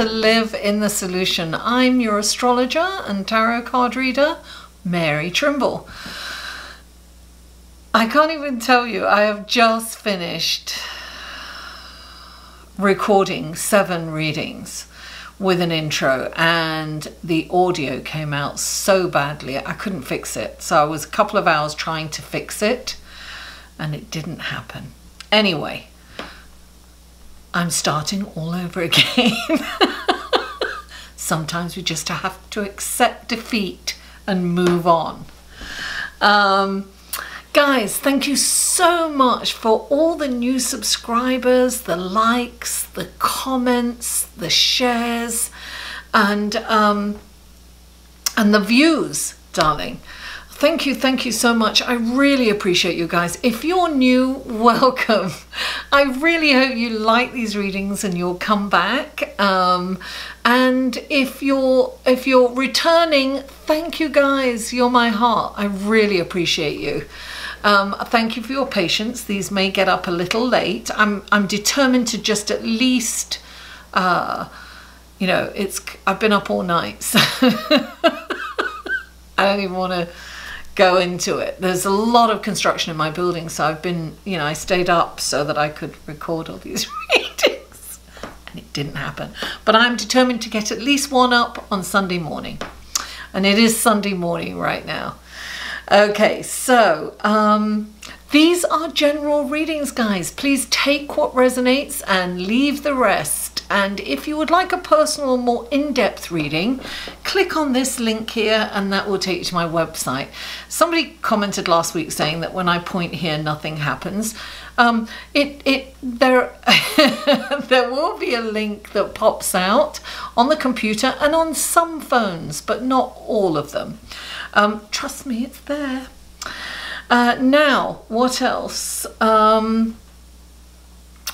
to live in the solution. I'm your astrologer and tarot card reader, Mary Trimble. I can't even tell you, I have just finished recording 7 readings with an intro, and the audio came out so badly I couldn't fix it. So I was a couple of hours trying to fix it and it didn't happen. Anyway, I'm starting all over again. Sometimes we just have to accept defeat and move on. Guys, thank you so much for all the new subscribers, the likes, the comments, the shares, and the views, darling. Thank you so much. I really appreciate you guys. If you're new, welcome. I really hope you like these readings and you'll come back. And if you're returning, thank you guys. You're my heart. I really appreciate you. Thank you for your patience. These may get up a little late. I'm determined to just at least, you know, I've been up all night, so I don't even want to go into it. There's a lot of construction in my building, so I've been, you know, I stayed up so that I could record all these readings, and it didn't happen. But I'm determined to get at least one up on Sunday morning, and it is Sunday morning right now. Okay, so these are general readings, guys. Please take what resonates and leave the rest. And if you would like a personal, more in-depth reading, click on this link here and that will take you to my website. Somebody commented last week saying that when I point here, nothing happens. There will be a link that pops out on the computer and on some phones, but not all of them. Trust me, it's there. Now, what else?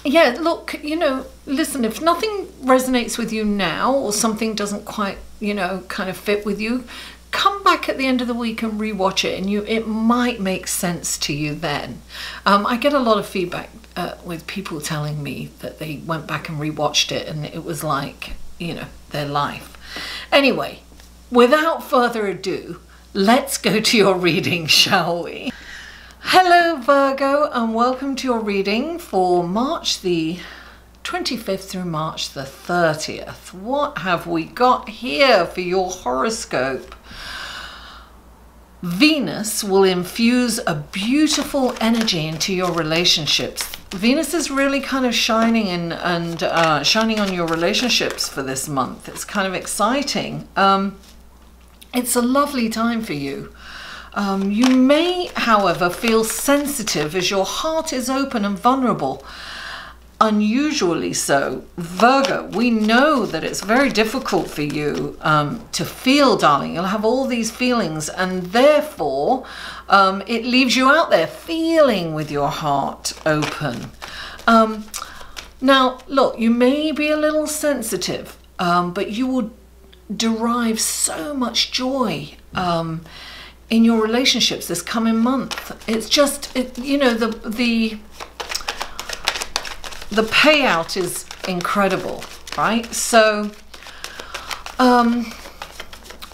Yeah, look, you know, listen, if nothing resonates with you now, or something doesn't quite, you know, kind of fit with you, come back at the end of the week and rewatch it, and it might make sense to you then. I get a lot of feedback with people telling me that they went back and rewatched it and it was like, you know, their life. Anyway, without further ado, let's go to your reading, shall we? Hello, Virgo, and welcome to your reading for March the 25th through March the 30th. What have we got here for your horoscope? Venus will infuse a beautiful energy into your relationships. Venus is really kind of shining and shining on your relationships for this month. It's kind of exciting. It's a lovely time for you. You may, however, feel sensitive as your heart is open and vulnerable. Unusually so. Virgo, we know that it's very difficult for you to feel, darling. You'll have all these feelings, and therefore it leaves you out there feeling with your heart open. Now, look, you may be a little sensitive, but you will derive so much joy in your relationships this coming month. It's just, you know, the payout is incredible, right? So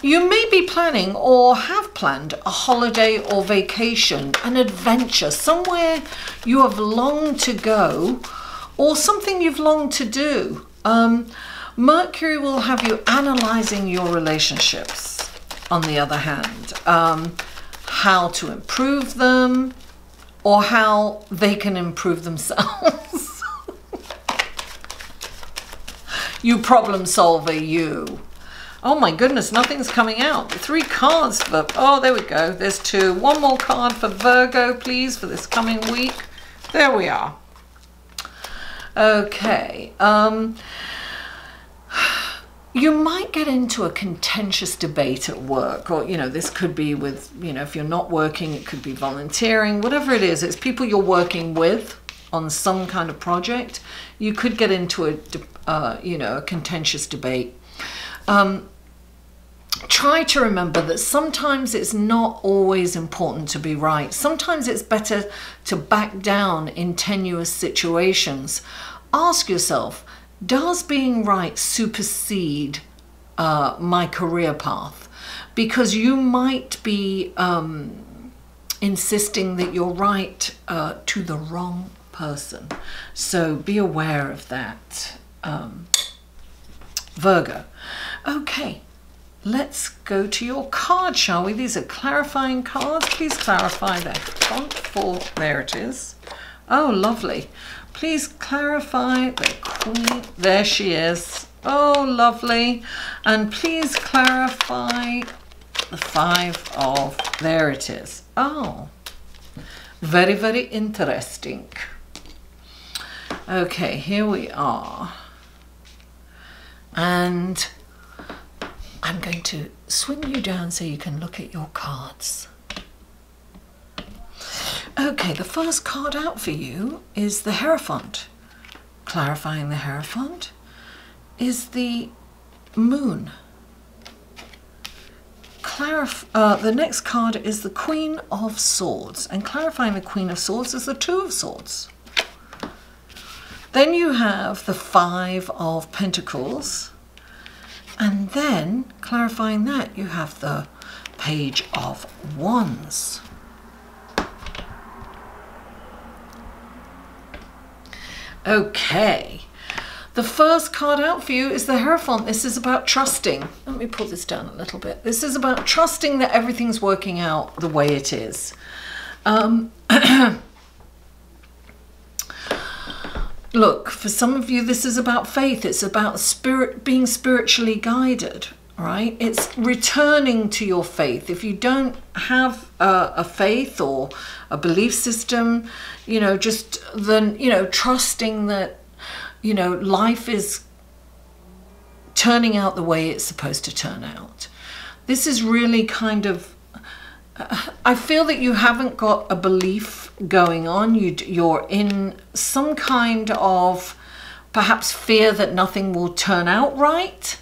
you may be planning or have planned a holiday or vacation, an adventure, somewhere you have longed to go or something you've longed to do. Mercury will have you analyzing your relationships, on the other hand, how to improve them or how they can improve themselves. You problem solver, you. Oh my goodness, nothing's coming out. 3 cards for, oh, there we go. There's 2. One more card for Virgo, please, for this coming week. There we are. Okay. You might get into a contentious debate at work, or, you know, this could be with, you know, if you're not working, it could be volunteering, whatever it is. It's people you're working with on some kind of project. You could get into a, you know, a contentious debate. Try to remember that sometimes it's not always important to be right. Sometimes it's better to back down in tenuous situations. Ask yourself, does being right supersede my career path? Because you might be insisting that you're right to the wrong person. So be aware of that, Virgo. Okay, let's go to your card, shall we? These are clarifying cards. Please clarify their font for, there it is. Oh, lovely. Please clarify the Queen. There she is. Oh, lovely. And please clarify the Five of, there it is. Oh, very, very interesting. Okay, here we are. And I'm going to swing you down so you can look at your cards. Okay, the first card out for you is the Hierophant. Clarifying the Hierophant is the Moon. The next card is the Queen of Swords. And clarifying the Queen of Swords is the Two of Swords. Then you have the Five of Pentacles. And then, clarifying that, you have the Page of Wands. Okay, the first card out for you is the Hierophant. This is about trusting. Let me pull this down a little bit. This is about trusting that everything's working out the way it is. Look, for some of you, this is about faith. It's about being spiritually guided, right? It's returning to your faith. If you don't have a faith or a belief system, you know, just then, you know, trusting that, you know, life is turning out the way it's supposed to turn out. This is really kind of, I feel that you haven't got a belief going on. You're in some kind of perhaps fear that nothing will turn out right,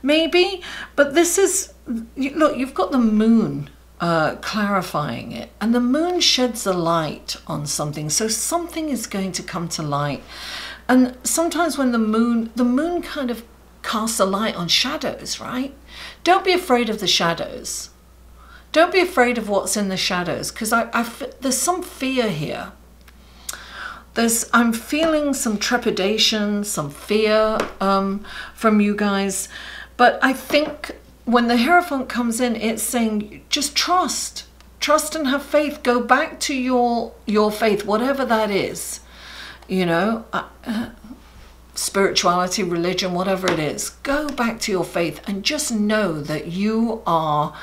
maybe. But this is, look, you've got the Moon clarifying it, and the Moon sheds a light on something, so something is going to come to light. And sometimes when the moon kind of casts a light on shadows, right? Don't be afraid of the shadows. Don't be afraid of what's in the shadows, because there's some fear here. I'm feeling some trepidation, some fear from you guys. But I think when the Hierophant comes in, it's saying just trust. Trust and have faith. Go back to your faith, whatever that is. You know, spirituality, religion, whatever it is. Go back to your faith and just know that you are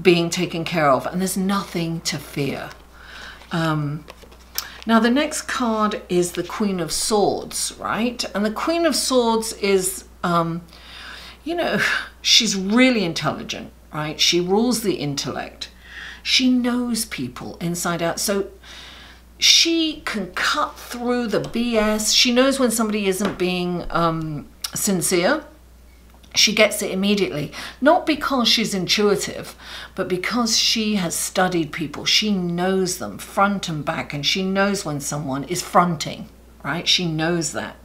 being taken care of and there's nothing to fear. Now the next card is the Queen of Swords, right? And the Queen of Swords is, you know, she's really intelligent, right? She rules the intellect. She knows people inside out. So she can cut through the BS. She knows when somebody isn't being sincere. She gets it immediately, not because she's intuitive, but because she has studied people. She knows them front and back, and she knows when someone is fronting, right? She knows that.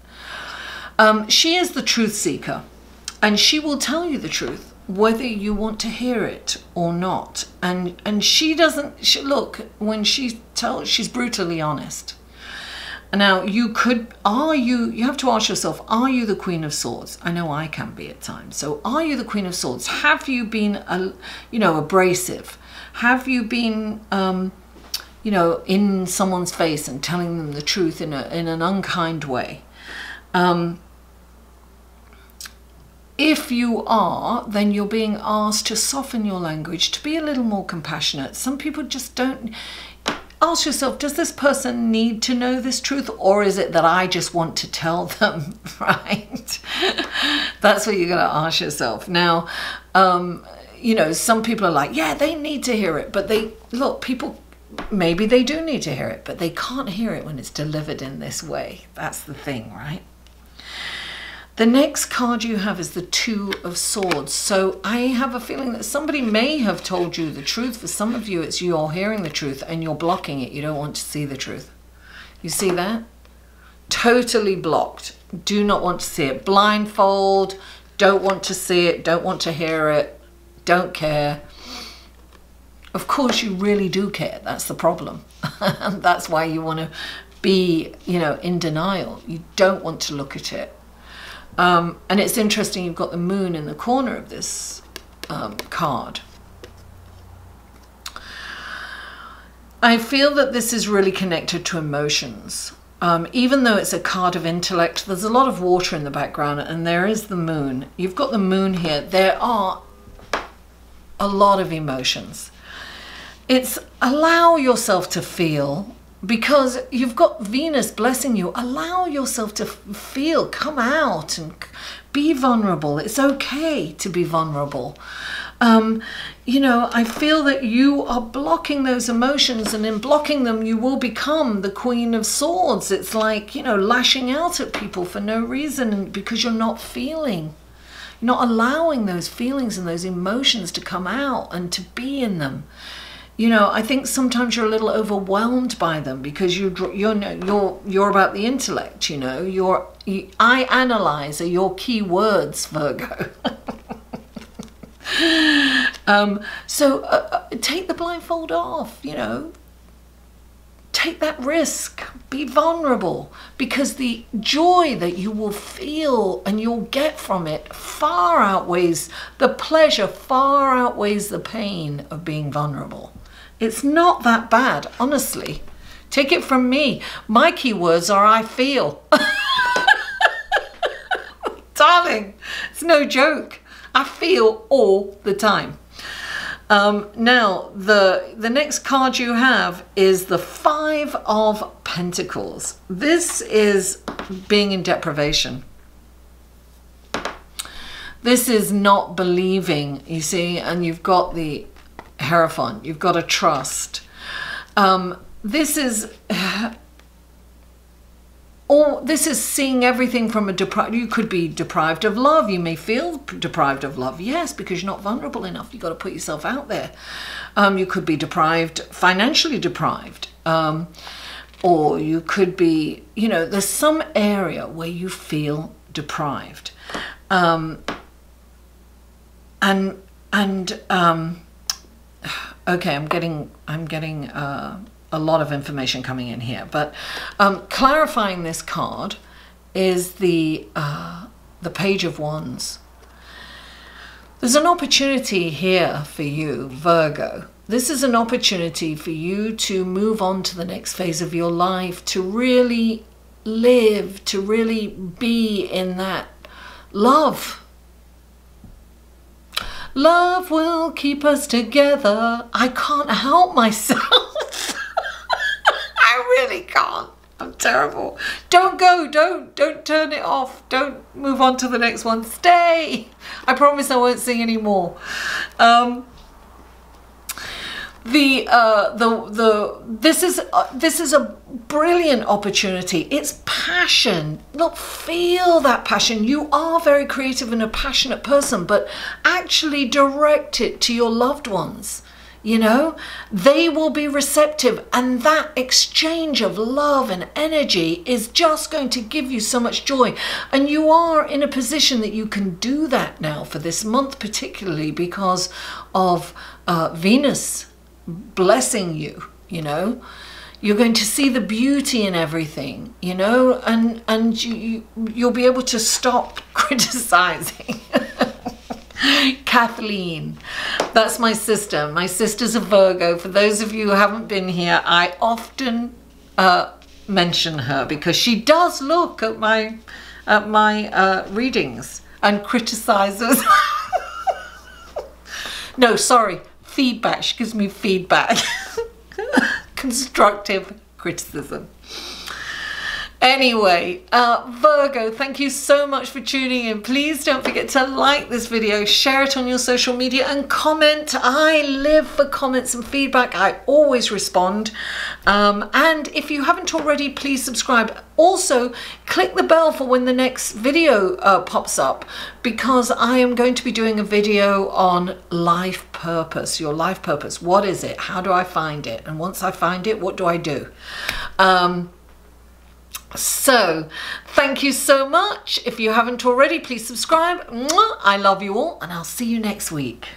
She is the truth seeker, and she will tell you the truth, whether you want to hear it or not. And she doesn't, look, when she tells, she's brutally honest. Now, you have to ask yourself, are you the Queen of Swords? I know I can be at times. So are you the Queen of Swords? Have you been, abrasive? Have you been, in someone's face and telling them the truth in an unkind way? If you are, then you're being asked to soften your language, to be a little more compassionate. Some people just don't. Ask yourself, does this person need to know this truth, or is it that I just want to tell them, right? That's what you're going to ask yourself. Now, some people are like, yeah, they need to hear it. But people, maybe they do need to hear it, but they can't hear it when it's delivered in this way. That's the thing, right? The next card you have is the Two of Swords. So I have a feeling that somebody may have told you the truth. For some of you, it's you're hearing the truth and you're blocking it. You don't want to see the truth. You see that? totally blocked. Do not want to see it. Blindfold, don't want to see it, don't want to hear it, don't care. Of course you really do care, that's the problem. And that's why you want to be, you know, in denial. You don't want to look at it. And it's interesting, you've got the moon in the corner of this card. I feel that this is really connected to emotions. Even though it's a card of intellect, there's a lot of water in the background, and there is the moon. You've got the moon here. There are a lot of emotions. It's allow yourself to feel, because you've got Venus blessing you. Allow yourself to feel, come out and be vulnerable. It's okay to be vulnerable. You know, I feel that you are blocking those emotions, and in blocking them, you will become the Queen of Swords. It's like, you know, lashing out at people for no reason because you're not feeling. You're not allowing those feelings and those emotions to come out and to be in them. You know, I think sometimes you're a little overwhelmed by them because you're about the intellect, you know. I analyze are your key words, Virgo. Take the blindfold off, you know. Take that risk. Be vulnerable, because the joy that you will feel and you'll get from it far outweighs the pleasure, far outweighs the pain of being vulnerable. It's not that bad, honestly. Take it from me. My keywords are I feel. Darling, it's no joke. I feel all the time. Now, the next card you have is the Five of Pentacles. This is being in deprivation. This is not believing, you see, and you've got the Hierophant, you've got to trust. This is seeing everything from a you could be deprived of love. You may feel deprived of love, yes, because you're not vulnerable enough. You've got to put yourself out there. You could be deprived, financially deprived, or you could be, you know, there's some area where you feel deprived, okay, I'm getting a lot of information coming in here, but clarifying this card is the Page of Wands. There's an opportunity here for you, Virgo. This is an opportunity for you to move on to the next phase of your life, to really live, to really be in that love. Love will keep us together. I can't help myself. I really can't. I'm terrible. Don't go. Don't turn it off. Don't move on to the next one. Stay. I promise I won't sing anymore. This is a brilliant opportunity. It's passion. Not feel that passion. You are very creative and a passionate person, but actually direct it to your loved ones. You know, they will be receptive, and that exchange of love and energy is just going to give you so much joy. And you are in a position that you can do that now for this month, particularly because of Venus blessing you. You know, you're going to see the beauty in everything, you know, and you'll be able to stop criticizing. Kathleen, that's my sister. My sister's a Virgo. For those of you who haven't been here, I often mention her because she does look at my readings and criticizes. No, sorry, feedback. She gives me feedback. Constructive criticism. Anyway, Virgo, thank you so much for tuning in. Please don't forget to like this video, share it on your social media, and comment. I live for comments and feedback. I always respond. And if you haven't already, please subscribe. Also, click the bell for when the next video pops up, because I am going to be doing a video on life purpose, your life purpose. What is it? How do I find it? And once I find it, what do I do? So thank you so much. If you haven't already, please subscribe. I love you all, and I'll see you next week.